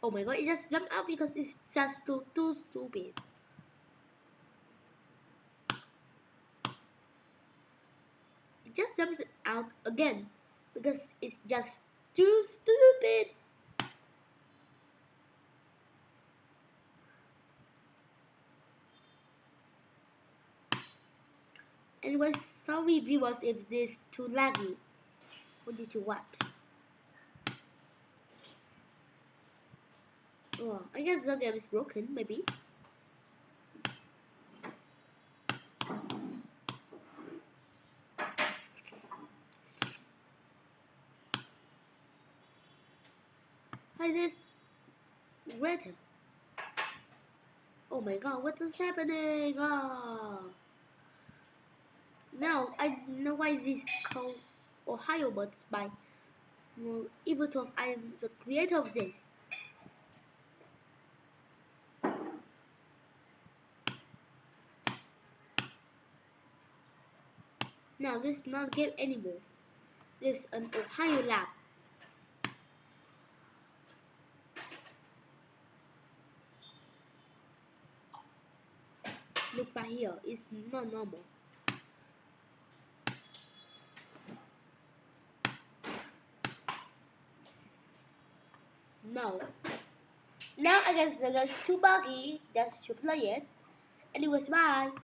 Oh my god, it just jumped out because it's just too stupid. It just jumps out again because it's just too stupid. Anyway, sorry viewers if this too laggy. What did you what? Oh, I guess the game is broken, maybe. Hi, this Greta. Oh my god, what is happening? Oh. Now I know why this called Ohio Buds by eventough. I am the creator of this. Now this is not a game anymore. This is an Ohio lab. Look right here, it's not normal. No. Now I guess the game's too buggy that you play it. Anyways, bye.